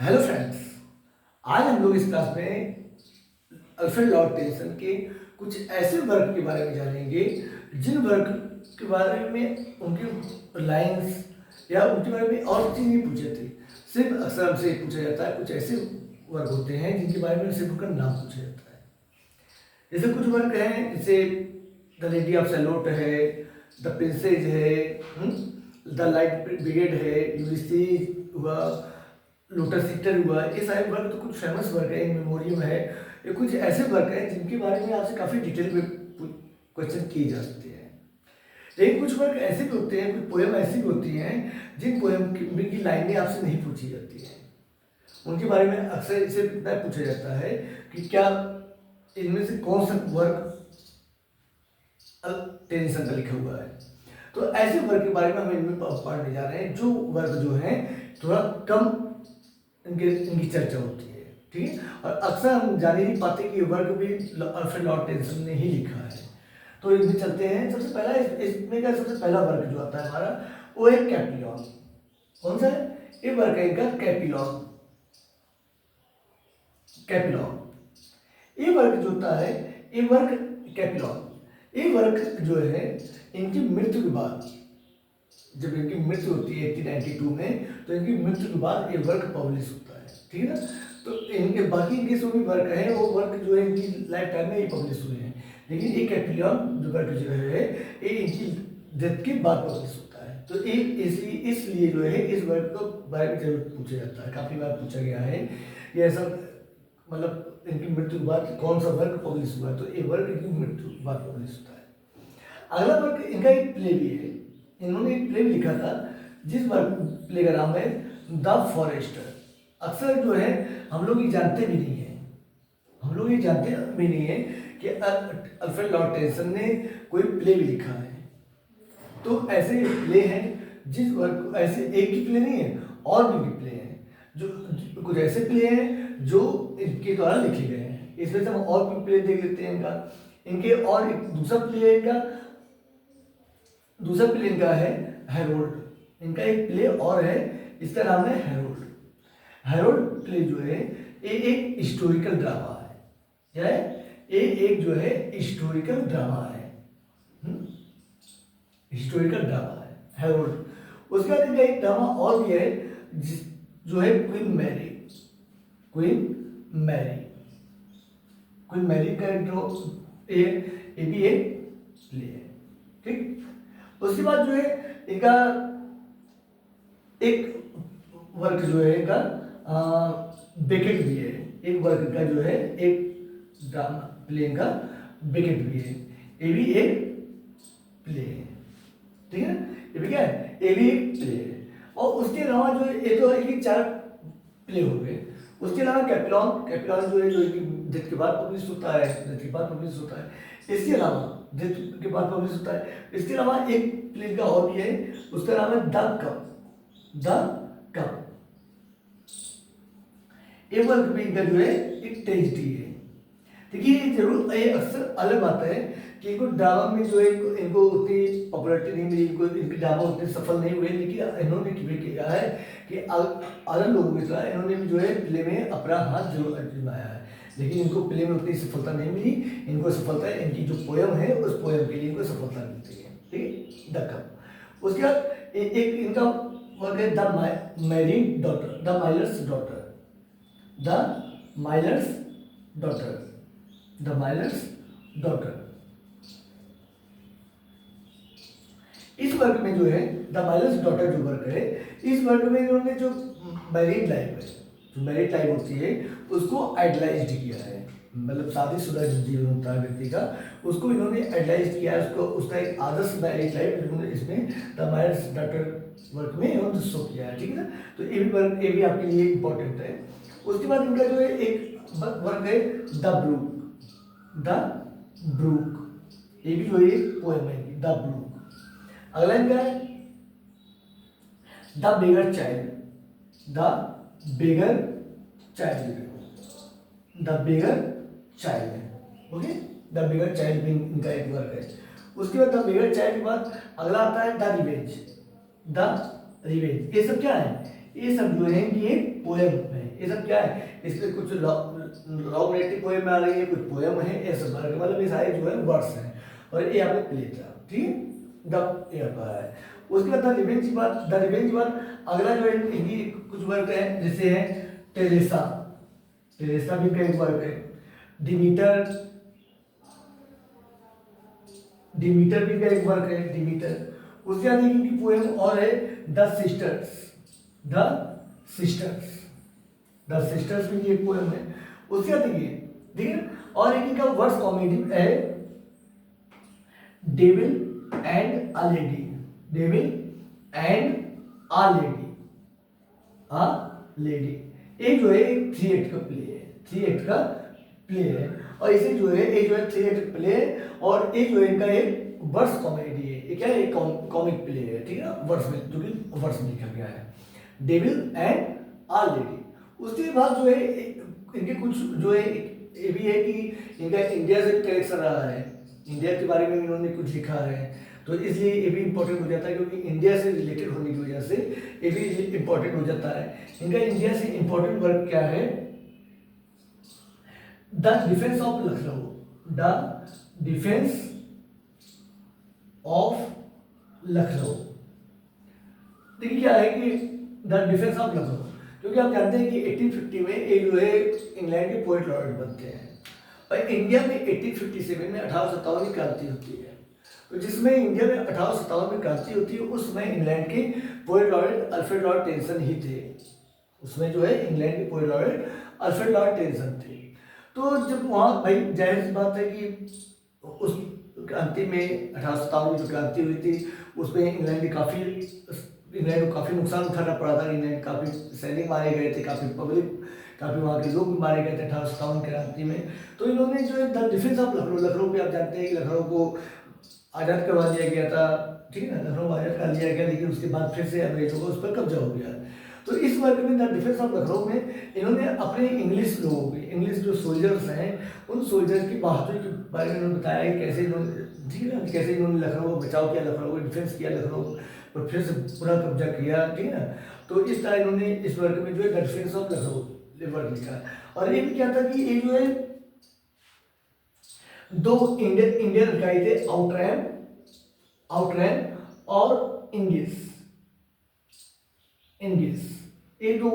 Hello friends. आज हम लोग इस क्लास में अल्फ्रेड लॉर्ड टेनिसन के कुछ ऐसे वर्क के बारे में जानेंगे जिन वर्क के बारे में उनके लाइंस या उनके बारे में और चीज़ नहीं पूछे थे। सिर्फ अक्सर हमसे पूछा जाता है, कुछ ऐसे वर्क होते हैं जिनके बारे में सिर्फ उनका नाम पूछा जाता है। जैसे कुछ वर्क हैं, जैसे द लेडी ऑफ सैलोट है, द प्रिंसेस है, द लाइट ब्रिगेड है, यूलिसीज हुआ, लोटस सीटर हुआ। ये सारे वर्क तो कुछ फेमस वर्क है, इन मेमोरियम है। ये कुछ ऐसे वर्क हैं जिनके बारे में आपसे काफ़ी डिटेल में क्वेश्चन किए जा सकते हैं। लेकिन कुछ वर्क ऐसे भी होते हैं, कुछ पोएम ऐसी भी होती हैं जिन पोएम की लाइनें आपसे नहीं पूछी जाती हैं। उनके बारे में अक्सर इससे इतना पूछा जाता है कि क्या इनमें से कौन सा वर्क टेनिसन का लिखा हुआ है। तो ऐसे वर्क के बारे में हम इनमें पढ़ने जा रहे हैं, जो वर्क जो है थोड़ा कम इनकी चर्चा होती है, ठीक है। और अक्सर हम जान ही नहीं पाते कि ये वर्क भी अल्फ्रेड लॉर्ड टेनिसन ने ही लिखा है। तो इसमें चलते हैं। सबसे पहला इसमें का सबसे पहला वर्क जो आता है हमारा, वो है कैपिलॉन। कौन सा है ये वर्क? है इनका कैपिलॉन। कैपिलॉन ये वर्क जो होता है, ये वर्क कैपिलॉन, ये वर्क जो है इनकी मृत्यु के बाद, जब इनकी मृत्यु होती है 1892 में, तो इनकी मृत्यु के बाद ये वर्क पब्लिश होता है, ठीक है ना। तो इनके बाकी इनके जो भी वर्क हैं वो वर्क जो है इनकी लाइफ टाइम में ही पब्लिश हुए हैं, लेकिन ये कैपिलॉन जो वर्क जो है ये इनकी डेथ के बाद पब्लिश होता है। तो इसलिए जो है इस वर्क को बारे में जरूर पूछा जाता है, काफ़ी बार पूछा गया है ये ऐसा, मतलब इनकी मृत्यु के बाद कौन सा वर्क पब्लिश हुआ है, तो ये वर्क इनकी मृत्यु के बाद पब्लिश होता है। अगला वर्क इनका एक प्ले भी है। इन्होंने एक प्ले भी लिखा था जिस वर्क प्ले का नाम है द फॉरेस्टर। अक्सर जो है हम लोग ये जानते भी नहीं है, हम लोग ये जानते भी नहीं है कि अल्फ्रेड लॉर्ड टेनिसन ने कोई प्ले भी लिखा है। तो ऐसे प्ले हैं जिस वर्क, ऐसे एक ही प्ले नहीं है, और भी प्ले हैं जो कुछ ऐसे प्ले हैं जो इनके द्वारा लिखे गए हैं। इसमें से हम और भी प्ले देख लेते हैं इनका। इनके और एक दूसरा प्ले इनका, दूसरा प्ले इनका है हेरोल्ड। इनका एक प्ले और है, इसका नाम है हेरोल्ड। हेरोल्ड प्ले जो है ये एक हिस्टोरिकल ड्रामा है। क्या है ये? एक जो है हिस्टोरिकल ड्रामा है, हिस्टोरिकल ड्रामा है हेरोल्ड। उसके बाद इनका एक ड्रामा और भी है जो है Queen Mary. Queen Mary, Queen Mary का जो ये भी एक प्ले है, ठीक। उसके बाद जो है इनका एक वर्क जो है इनका बेकेट भी है। एक वर्क का जो है एक ड्रामा प्ले का बेकेट भी है, ये भी एक प्ले है, ठीक है। ये भी क्या है? ये भी एक प्ले है। और उसके अलावा जो है ये तो एक 4 प्ले हो गए। उसके अलावा कैपिलॉन, कैपिलॉन जो है जो डेथ के बाद पब्लिश होता है, डेथ के बाद पब्लिश होता है। इसके अलावा डेथ के बाद पब्लिश होता है। इसके अलावा एक प्ले का और भी है, उसका नाम है द कप। द कप ये वर्क भी इनका जो है एक ट्रेजेडी है। देखिए जरूर ये अक्सर अलग बात है कि इनको ड्रामा में जो है इनको उतनी पॉपुलरिटी नहीं मिली, इनको इनके ड्रामा उतने सफल नहीं हुए, लेकिन इन्होंने किया है कि अलग लोगों की तरह इन्होंने भी जो है प्ले में अपना हाथ जरूर आजमाया है, लेकिन इनको प्ले में उतनी सफलता नहीं मिली। इनको सफलता इनकी जो पोएम है उस पोएम के लिए इनको सफलता मिलती है, ठीक है। The cup. उसके बाद एक इनका वर्क है the married daughter, the Miller's daughter. The Miller's daughter, the Miller's daughter. इस वर्क में जो है द माइलर्स डॉटर जो वर्क है, इस वर्क में इन्होंने जो मैरिड लाइफ है, जो मैरिड लाइफ होती है उसको आइडलाइज किया है। मतलब शादीशुदा जो जीवन होता है व्यक्ति का, उसको इन्होंने आइडलाइज किया है, उसको उसका एक आदर्श मैरिड लाइफ इन्होंने इसमें द माइलर्स डॉटर वर्क में इन्होंने शो किया है, ठीक है ना। तो ये भी वर्क, ये भी आपके लिए इम्पोर्टेंट है। उसके बाद इनका जो है एक वर्क है द ब्रूक। द ब्रूक ये भी जो है पोएम है द ब्रूक। अगला इनका है the beggar child. The beggar child, the beggar child है, ओके। द बेगर चाइल्ड भी इनका एक वर्क है। उसके बाद द बेगर चाइल्ड के बाद अगला आता है द रिवेंज। द रिवेंज ये सब क्या है? ये सब जो है कि एक पोएम है। ये सब क्या है, इसमें कुछ लॉन्ग नेटिव पोएम आ रही है, कुछ पोएम है, ये सब मतलब ये सारे जो है वर्ड्स हैं। और ये आपने प्ले था, ठीक है, द ये आपका है। उसके बाद द रिवेंज वन अगला जो है इनकी कुछ वर्क है, जैसे है टेरेसा, टेरेसा भी का एक वर्क है। डिमीटर, डिमीटर भी का एक वर्क है, डिमीटर। उसके बाद इनकी पोएम और है the sisters, the sisters, the sisters भी एक पोएम है। उसके बाद देखिए, ठीक है, और एक इनका वर्स कॉमेडी है devil and a lady, devil and a lady, a lady. एक जो है एक 3 एक्ट का प्ले है, 3 एक्ट का प्ले है। और इसे जो है एक जो है 3 एक्ट प्ले है, और एक जो है इनका एक वर्स कॉमेडी है। ये क्या है, एक कॉमिक प्ले है, ठीक है ना, वर्स में, जो कि वर्स में लिखा गया है, डेविल एंड अ लेडी। उसके बाद जो है इनके कुछ जो है ये भी है कि इनका इंडिया से कलेक्शन रहा है, इंडिया के बारे में इन्होंने कुछ लिखा है, तो इसलिए ये भी इंपॉर्टेंट हो जाता है, क्योंकि इंडिया से रिलेटेड होने की वजह से ये भी इंपॉर्टेंट हो जाता है। इनका इंडिया से इंपॉर्टेंट वर्क क्या है, the defence of Lucknow, the defence of Lucknow. देखिए क्या है कि द डिफेंस ऑफ लखनऊ, क्योंकि आप जानते हैं कि 1850 में ये जो है इंग्लैंड के पोएट लॉर्ड बनते हैं, और इंडिया में 1857 में 1857 की क्रांति होती है। तो जिसमें इंडिया में 1857 में क्रांति होती है, उसमें इंग्लैंड के poet Lord Alfred Lord Tennyson ही थे। उसमें जो है इंग्लैंड के poet Lord Alfred Lord Tennyson थे। तो जब वहाँ भाई जाहिर सी बात है कि उस क्रांति में 1857 में जो क्रांति हुई थी, उसमें इंग्लैंड को काफ़ी नुकसान उठाना पड़ा था। इंग्लैंड काफ़ी सैनिक मारे गए थे, काफ़ी वहाँ के लोग भी मारे गए थे 1857 क्रांति में। तो इन्होंने जो है the defence of Lucknow, Lucknow पे आप जानते हैं कि लखनऊ को आज़ाद करवा दिया गया था, ठीक है ना, लखनऊ आज़ाद कर लिया गया, लेकिन उसके बाद फिर से अंग्रेजों का उस पर कब्जा हो गया। तो इस वर्क में द डिफेंस ऑफ लखनऊ में इन्होंने अपने इंग्लिश लोगों के, इंग्लिश जो सोल्जर्स हैं, उन सोल्जर्स की बहादुरी के बारे में इन्होंने बताया कि कैसे इन्होंने, ठीक है ना, कैसे इन्होंने लखनऊ को बचाव किया, लखनऊ को डिफेंस किया, लखनऊ पर फिर से पूरा कब्जा किया, ठीक है ना। तो इस तरह इन्होंने इस वर्क में जो है the defence of Lucknow work लिखा। और ये भी क्या था कि ये जो है 2 इंडियन अलकाई थे, आउटरैम और इंगिस, ये दो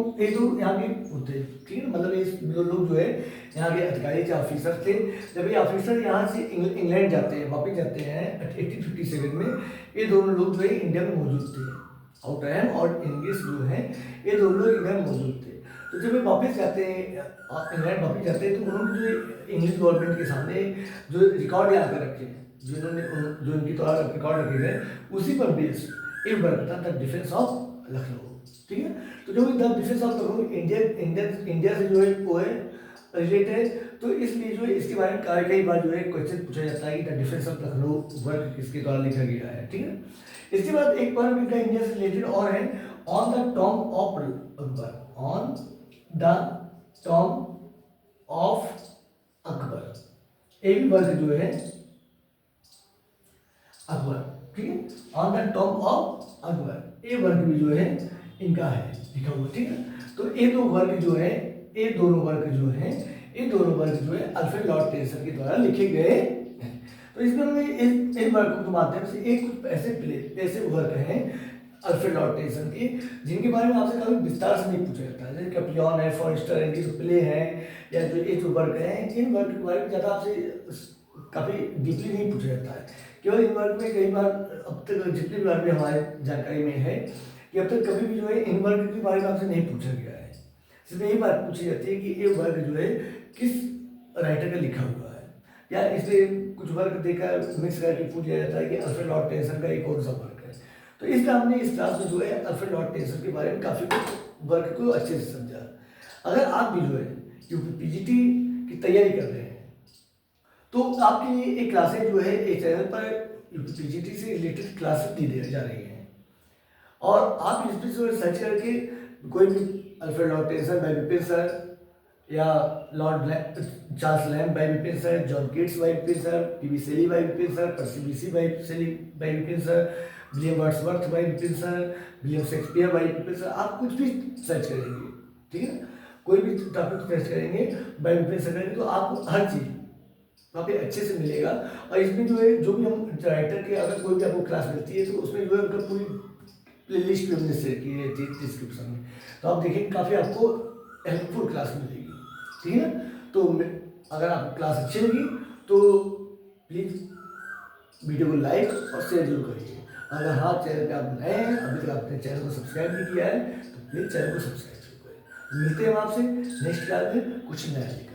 यहाँ के होते, ठीक है, मतलब ये दो लोग जो है यहाँ के अधिकारी थे, ऑफिसर थे। जब ये ऑफिसर यहाँ से इंग्लैंड जाते हैं, वापस जाते हैं 1857 में, ये दोनों लोग जो है इंडिया में मौजूद थे, आउटरैम और इंगिस जो हैं, ये दोनों लोग इंडिया में मौजूद थे। तो जब ये वापस जाते हैं, इंग्लैंड वापस जाते हैं, तो उन्होंने जो इंग्लिश गवर्नमेंट के सामने जो रिकॉर्ड यहाँ कर रखे हैं, जो इनके द्वारा रिकॉर्ड रखे गए, उसी पर बेस्ड एक वर्क था द डिफेंस ऑफ लखनऊ, ठीक है। तो जो the defence of Lucknow India से जो है वो है रिलेटेड है, तो इसलिए जो है इसके बारे में कई बार जो है क्वेश्चन पूछा जाता है कि the defence of Lucknow work किसके द्वारा लिखा गया है, ठीक है। इसके बाद एक बार इनका इंडिया से रिलेटेड और है on the tomb of Akbar, on the tomb of Akbar, एक भी वर्क जो है अकबर, ठीक है, on the tomb of Akbar, ये वर्क भी जो है इनका है लिखा हुआ, ठीक है। तो ये दो वर्क जो है, ये दोनों वर्क जो है अल्फ्रेड लॉर्ड टेनिसन के द्वारा लिखे गए हैं। तो इसमें हमें इन वर्कों के माध्यम से एक कुछ ऐसे वर्क हैं अल्फ्रेड लॉर्ड टेनिसन के, जिनके बारे में आपसे कभी विस्तार से नहीं पूछा जाता है। जैसे कैपियन है, फॉरेस्टर, इनके जो प्ले हैं, या जो ये जो वर्क हैं, इन वर्क के बारे में ज़्यादा आपसे काफ़ी डीपली नहीं पूछा जाता है। केवल इन वर्क में कई बार, अब तक जितनी बार भी हमारे जानकारी में है कि अब तक कभी भी जो है इन वर्क के बारे में आपसे नहीं पूछा गया है। सिर्फ यही बात पूछी जाती है कि ये वर्क जो है किस राइटर का लिखा हुआ है, या इसलिए कुछ वर्क देखकर मिक्स करके पूछ लिया जाता है कि अल्फ्रेड लॉर्ड टेनिसन का एक कौन सा वर्क है। तो इसलिए हमने इस क्लास में जो है अल्फ्रेड लॉर्ड टेनिसन के बारे में काफ़ी कुछ वर्क को अच्छे से समझा। अगर आप भी जो है यूपीपीजीटी की तैयारी कर रहे हैं, तो आपके लिए एक क्लासेज जो है एक चैनल पर यूपीपीजीटी से रिलेटेड क्लासेस दी जा रही हैं, और आप इस पर सर्च करके कोई भी Alfred Lord Tennyson by Vipin sir, या Lord Charles Lamb by Vipin sir, John Keats by Vipin sir, PB Shelley by Vipin sir, Percy Bysshe by Vipin sir, William Wordsworth by Vipin sir, William Shakespeare by Vipin sir, आप कुछ भी search करेंगे, ठीक है ना, कोई भी टॉपिक सर्च करेंगे बाई विपिन सर करेंगे तो आपको हर चीज़ वहाँ पे अच्छे से मिलेगा। और इसमें जो है जो भी हम राइटर के अगर कोई भी आपको क्लास मिलती है तो उसमें जो है उनका पूरी प्ले लिस्ट भी हमने शेयर की है डिस्क्रिप्शन में, तो आप देखिए काफ़ी आपको हेल्पफुल क्लास मिलेगी, ठीक है ना। तो अगर आपको क्लास अच्छी लगी तो प्लीज़ वीडियो को लाइक और शेयर जरूर करिए। अगर हाँ चैनल पे आप नए हैं, अभी तक आपने चैनल को सब्सक्राइब नहीं किया है तो प्लीज़ चैनल को सब्सक्राइब जरूर करें। मिलते हैं हम आपसे नेक्स्ट क्लास में कुछ नया लेकर।